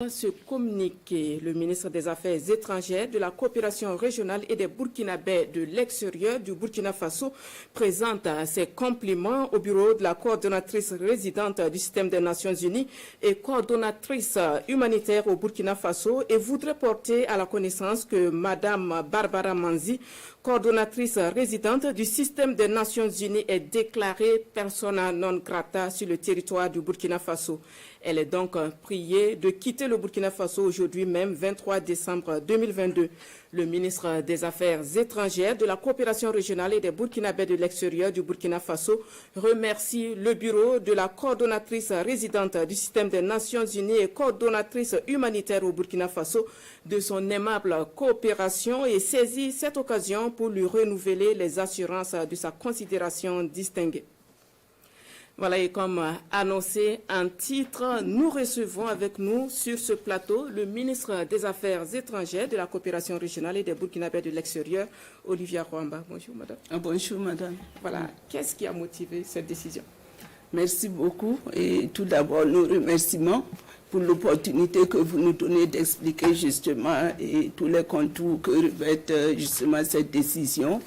Ce communiqué, le ministre des Affaires étrangères, de la coopération régionale et des Burkinabés de l'extérieur du Burkina Faso présente ses compliments au bureau de la coordonnatrice résidente du système des Nations Unies et coordonnatrice humanitaire au Burkina Faso et voudrait porter à la connaissance que Madame Barbara Manzi, coordonnatrice résidente du système des Nations Unies, est déclarée persona non grata sur le territoire du Burkina Faso. Elle est donc priée de quitter le Burkina Faso aujourd'hui même, 23 décembre 2022. Le ministre des Affaires étrangères, de la coopération régionale et des Burkinabés de l'extérieur du Burkina Faso remercie le bureau de la coordonnatrice résidente du système des Nations Unies et coordonnatrice humanitaire au Burkina Faso de son aimable coopération et saisit cette occasion pour lui renouveler les assurances de sa considération distinguée. Voilà, et comme annoncé en titre, nous recevons avec nous sur ce plateau le ministre des Affaires étrangères, de la coopération régionale et des Burkinabés de l'extérieur, Olivia Rwamba. Bonjour, madame. Bonjour, madame. Voilà, qu'est-ce qui a motivé cette décision? Merci beaucoup. Et tout d'abord, nos remerciements pour l'opportunité que vous nous donnez d'expliquer justement et tous les contours que revêt justement cette décision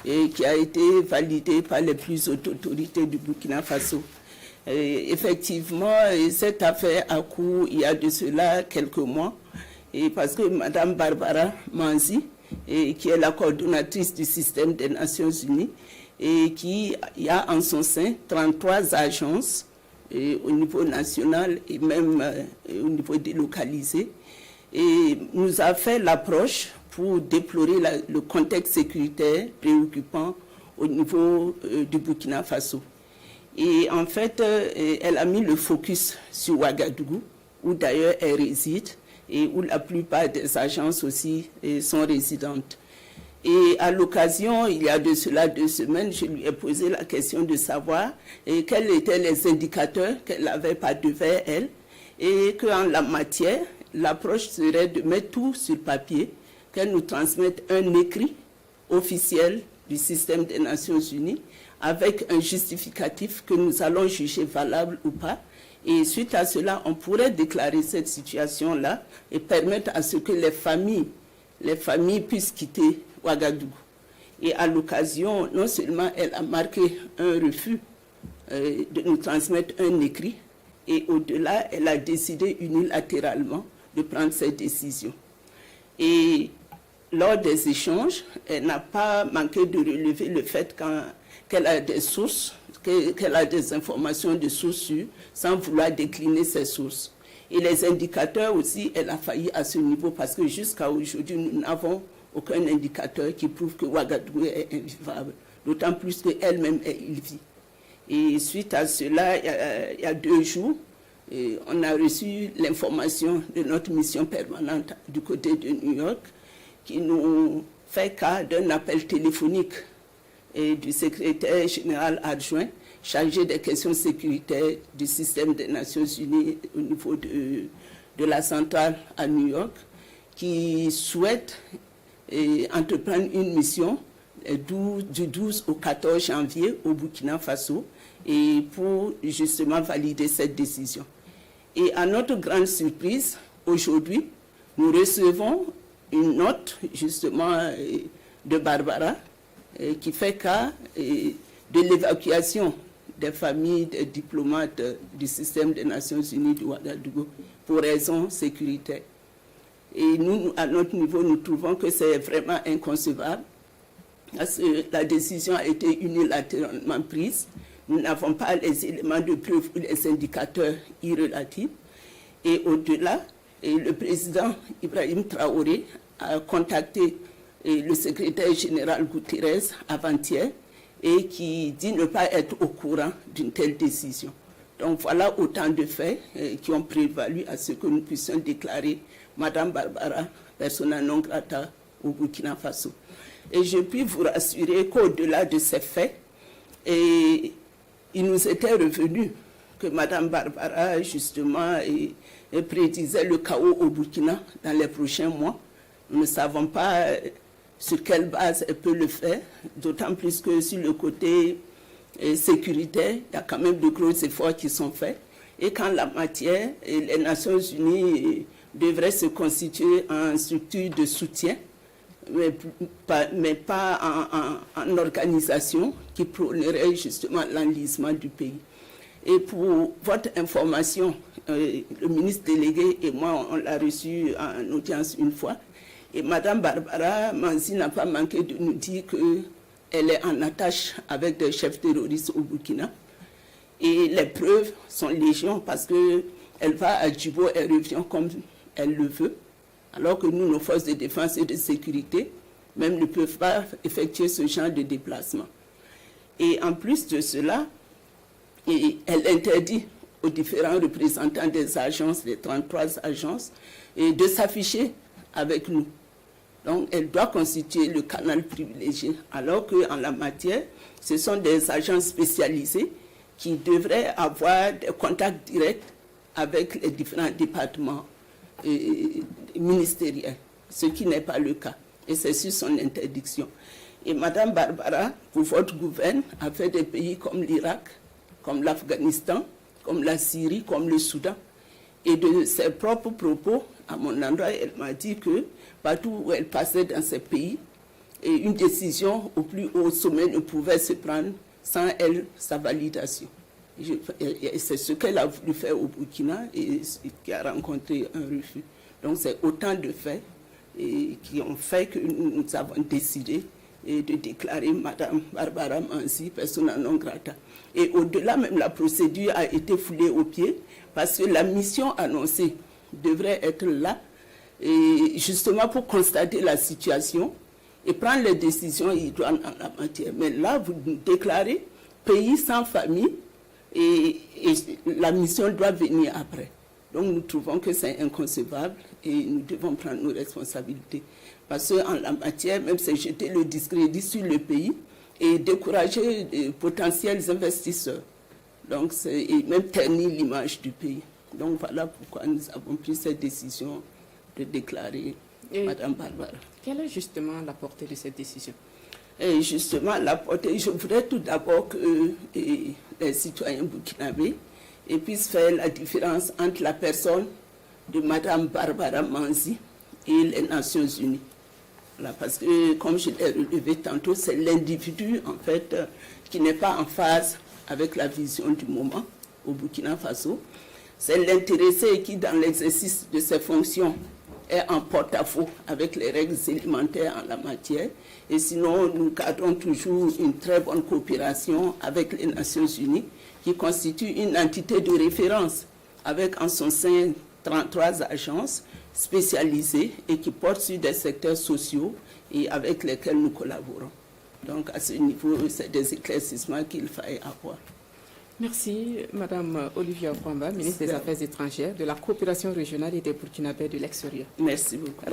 et qui a été validée par les plus hautes autorités du Burkina Faso. Et effectivement, cette affaire a cours il y a de cela quelques mois, et parce que Madame Barbara Manzi, qui est la coordonnatrice du système des Nations Unies, et qui a en son sein 33 agences au niveau national et même au niveau délocalisé, et nous a fait l'approche pour déplorer le contexte sécuritaire préoccupant au niveau du Burkina Faso. Et en fait, elle a mis le focus sur Ouagadougou, où d'ailleurs elle réside et où la plupart des agences aussi sont résidentes. Et à l'occasion, il y a de cela 2 semaines, je lui ai posé la question de savoir quels étaient les indicateurs qu'elle avait par devant elle, et qu'en la matière, l'approche serait de mettre tout sur papier, qu'elle nous transmette un écrit officiel du système des Nations Unies avec un justificatif que nous allons juger valable ou pas. Et suite à cela, on pourrait déclarer cette situation-là et permettre à ce que les familles puissent quitter Ouagadougou. Et à l'occasion, non seulement elle a marqué un refus de nous transmettre un écrit, et au-delà, elle a décidé unilatéralement de prendre cette décision. Et lors des échanges, elle n'a pas manqué de relever le fait qu'elle a des sources, qu'elle a des informations de sources sûres, sans vouloir décliner ces sources. Et les indicateurs aussi, elle a failli à ce niveau, parce que jusqu'à aujourd'hui, nous n'avons aucun indicateur qui prouve que Ouagadougou est invivable, d'autant plus qu'elle-même est ill-vie. Et suite à cela, il y a 2 jours, on a reçu l'information de notre mission permanente du côté de New York, qui nous fait cas d'un appel téléphonique du secrétaire général adjoint chargé des questions sécuritaires du système des Nations Unies au niveau de la centrale à New York, qui souhaite entreprendre une mission du 12 au 14 janvier au Burkina Faso et pour justement valider cette décision. Et à notre grande surprise, aujourd'hui, nous recevons une note justement de Barbara qui fait cas de l'évacuation des familles des diplomates du système des Nations Unies de Ouagadougou pour raisons sécuritaires. Et nous, à notre niveau, nous trouvons que c'est vraiment inconcevable, parce que la décision a été unilatéralement prise. Nous n'avons pas les éléments de preuve ou les indicateurs irrelatifs. Et au-delà, le président Ibrahim Traoré a contacté le secrétaire général Guterres avant-hier, et qui dit ne pas être au courant d'une telle décision. Donc voilà autant de faits qui ont prévalu à ce que nous puissions déclarer Madame Barbara persona non grata au Burkina Faso. Et je puis vous rassurer qu'au-delà de ces faits, il nous était revenu que Madame Barbara justement prédisait le chaos au Burkina dans les prochains mois. Nous ne savons pas sur quelle base elle peut le faire, d'autant plus que sur le côté sécuritaire, il y a quand même de gros efforts qui sont faits. Et qu'en la matière, les Nations Unies devrait se constituer en structure de soutien, mais pas en organisation qui prônerait justement l'enlisement du pays. Et pour votre information, le ministre délégué et moi, on l'a reçu en audience une fois, et Mme Barbara Manzi n'a pas manqué de nous dire qu'elle est en attache avec des chefs terroristes au Burkina. Et les preuves sont légion parce qu'elle va à Djibo et revient comme elle le veut, alors que nous, nos forces de défense et de sécurité, même ne peuvent pas effectuer ce genre de déplacement. Et en plus de cela, elle interdit aux différents représentants des agences, les 33 agences, de s'afficher avec nous. Donc, elle doit constituer le canal privilégié, alors qu'en la matière, ce sont des agences spécialisées qui devraient avoir des contacts directs avec les différents départements ministériels, ce qui n'est pas le cas. Et c'est sur son interdiction. Et Mme Barbara, pour votre gouvernement, a fait des pays comme l'Irak, comme l'Afghanistan, comme la Syrie, comme le Soudan. Et de ses propres propos, à mon endroit, elle m'a dit que partout où elle passait dans ces pays, et une décision au plus haut sommet ne pouvait se prendre sans elle, sa validation. C'est ce qu'elle a voulu faire au Burkina et qui a rencontré un refus. Donc c'est autant de faits qui ont fait que nous avons décidé de déclarer Mme Barbara Manzi persona non grata. Et au-delà, même la procédure a été foulée aux pieds parce que la mission annoncée devrait être là et justement pour constater la situation et prendre les décisions idoines en la matière. Mais là, vous nous déclarez pays sans famille et la mission doit venir après. Donc nous trouvons que c'est inconcevable et nous devons prendre nos responsabilités. Parce qu'en la matière, même c'est jeter le discrédit sur le pays et décourager de potentiels investisseurs. Donc et même ternir l'image du pays. Donc voilà pourquoi nous avons pris cette décision de déclarer Mme Barbara. Quelle est justement la portée de cette décision? Et justement, la portée, je voudrais tout d'abord que les citoyens burkinabés puissent faire la différence entre la personne de Mme Barbara Manzi et les Nations Unies. Voilà, parce que, comme je l'ai relevé tantôt, c'est l'individu, en fait, qui n'est pas en phase avec la vision du moment au Burkina Faso. C'est l'intéressé qui, dans l'exercice de ses fonctions, est en porte-à-faux avec les règles élémentaires en la matière. Et sinon, nous gardons toujours une très bonne coopération avec les Nations Unies, qui constitue une entité de référence, avec en son sein 33 agences spécialisées et qui portent sur des secteurs sociaux et avec lesquels nous collaborons. Donc, à ce niveau, c'est des éclaircissements qu'il faille avoir. Merci, Mme Olivia Kwamba, ministre des Affaires étrangères, de la coopération régionale et des Burkinabés de l'extérieur. Merci beaucoup.